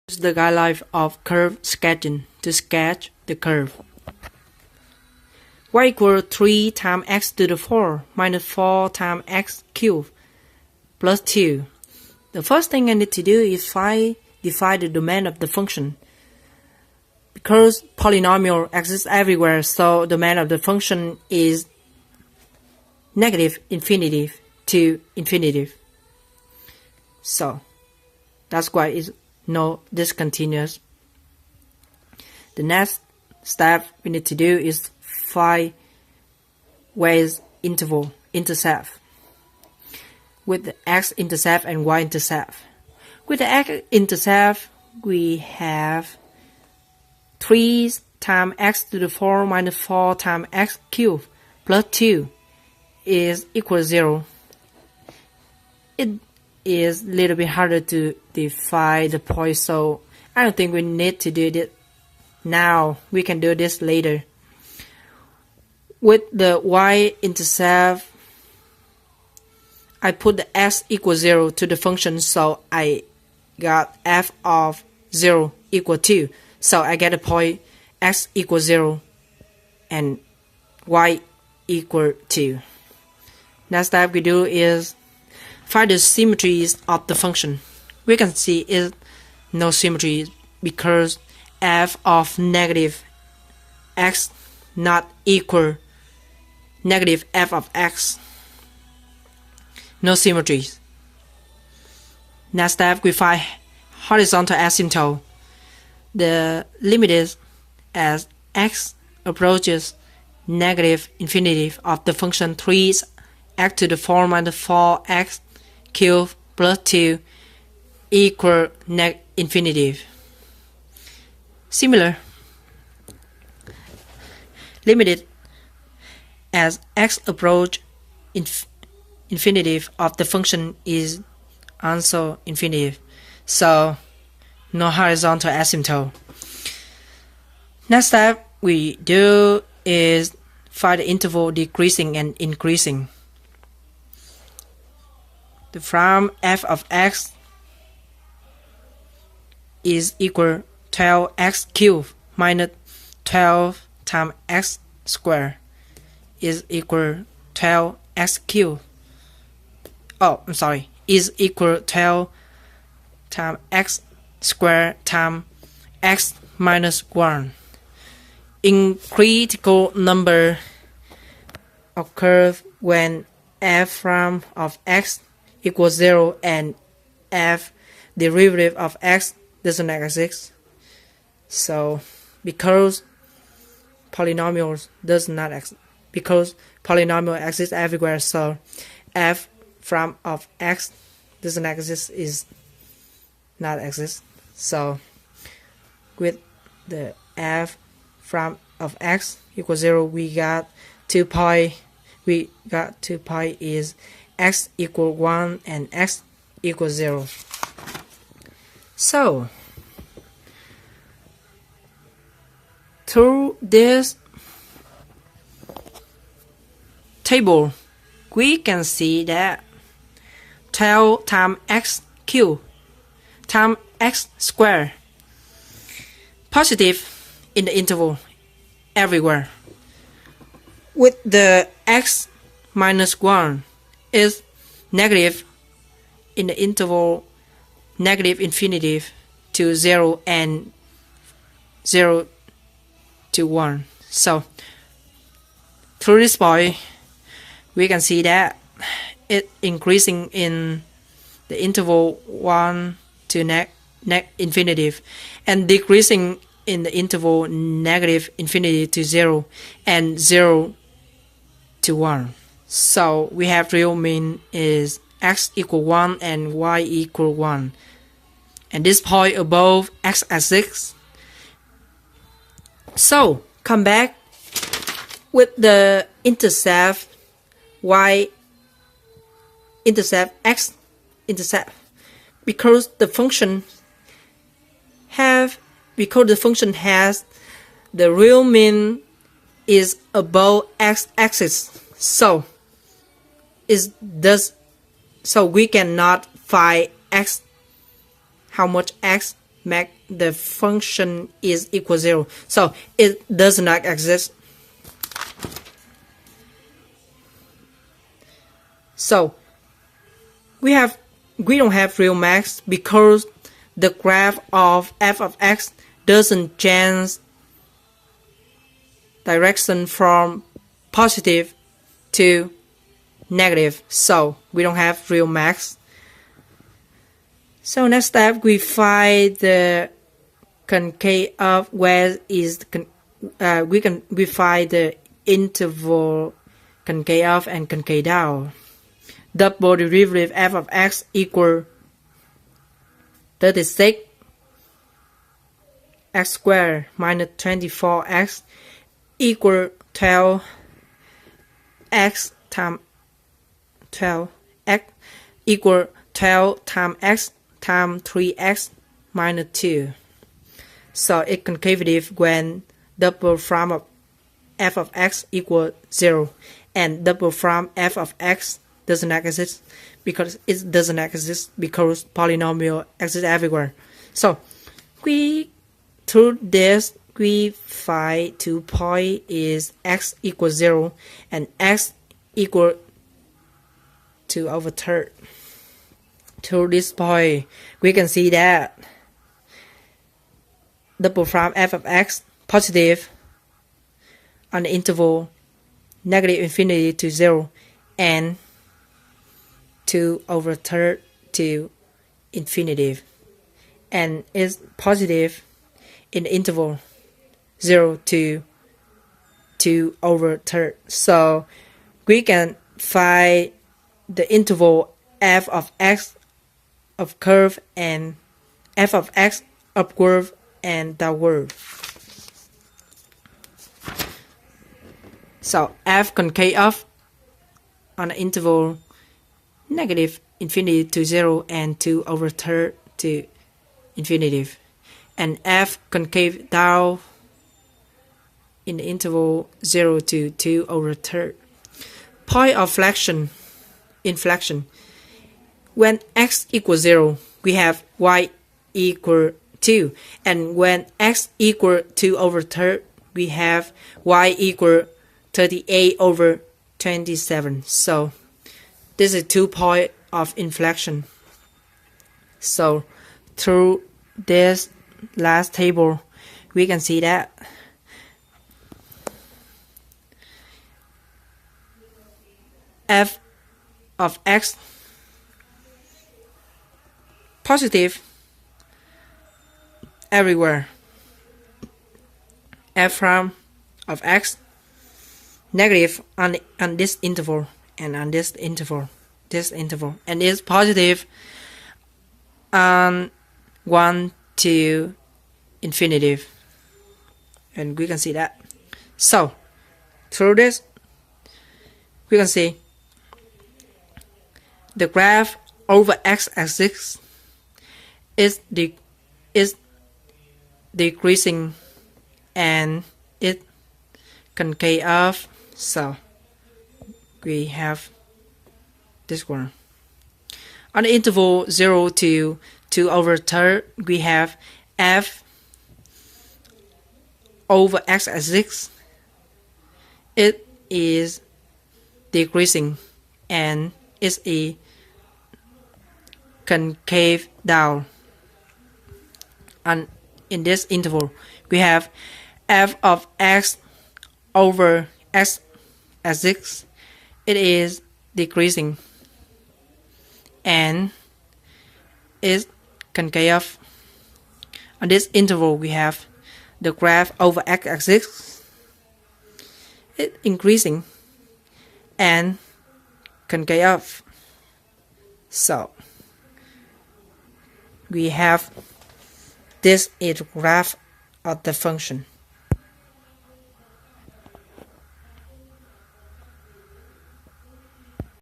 Use the guideline of curve sketching to sketch the curve. Y equals 3 times x to the 4 minus 4 times x cubed plus 2. The first thing I need to do is define the domain of the function. Because polynomial exists everywhere, so the domain of the function is negative infinity to infinity. So that's why it's no discontinuous. The next step we need to do is find ways interval intercept with the x-intercept and y-intercept. With the x-intercept, we have 3 times x to the 4 minus 4 times x cubed plus 2 is equal 0. It is a little bit harder to define the point, so I don't think we need to do this now. We can do this later. With the y-intercept, I put the x equals 0 to the function, so I got f of 0 equal 2. So I get a point x equals 0 and y equal 2. Next step we do is find the symmetries of the function. We can see is no symmetry because f of negative x not equal negative f of x. No symmetries. Next step we find horizontal asymptote. The limit is as x approaches negative infinity of the function 3x to the 4 minus 4x cubed plus 2 equal infinity. Similar, limited as x approach infinity of the function is also infinity. So no horizontal asymptote. Next step we do is find the interval decreasing and increasing. The from f of x is equal 12x cubed minus 12 times x squared is equal 12x cubed. Is equal 12 times x squared times x minus 1. In critical number occur when f from of x equals 0 and f derivative of x doesn't exist. So because polynomials does not exist, because polynomial exists everywhere, so f from of x doesn't exist is not exist. So with the f from of x equals 0, we got 2 pi. We got 2 pi is x equal 1 and x equals 0. So through this table, we can see that 12 times x cubed times x squared positive in the interval everywhere. With the x minus 1 is negative in the interval negative infinity to 0 and 0 to 1. So through this point we can see that it increasing in the interval 1 to infinity and decreasing in the interval negative infinity to 0 and 0 to 1. So we have real mean is x equal 1 and y equal 1. And this point above x-axis. So come back with the intercept y-intercept, x-intercept. Because the function has the real mean is above x-axis, so we cannot find x, how much x make the function is equal 0. So it does not exist. So we don't have real max because the graph of f of x doesn't change direction from positive to negative. So we don't have real max. So next step, we find the concave of where is we find the interval concave up and concave down. Double derivative f of x equal 36 x squared minus 24x equal 12 x times 12 x equal 12 times x times 3x minus 2. So it's concavative when double prime of f of x equal 0 and double prime f of x does not exist because polynomial exists everywhere. So through this we find 2 point is x equals 0 and x equal 2 over third. Through this point we can see that double prime f of x positive on the interval negative infinity to 0 and 2 over third to infinity, and is positive in the interval 0 to 2 over third. So we can find the interval f of x of curve and f of x upward and downward. So f concave up on the interval negative infinity to 0 and 2 over third to infinity, and f concave down in the interval 0 to 2 over third. Point of inflection. When x equals 0, we have y equal 2, and when x equal 2 over third, we have y equal 38 over 27. So this is 2 point of inflection. So through this last table, we can see that f of x positive everywhere, f prime of x negative on this interval and on this interval, and is positive on 1 to infinity, and we can see that. So through this we can see the graph over x-axis is decreasing and it concave up. So we have this one. On the interval 0 to 2 over third, we have f over x-axis. It is decreasing and is a concave down. And in this interval, we have f of x over x-axis. It is decreasing and is concave. On this interval, we have the graph over x-axis. It increasing and concave. So we have this is graph of the function.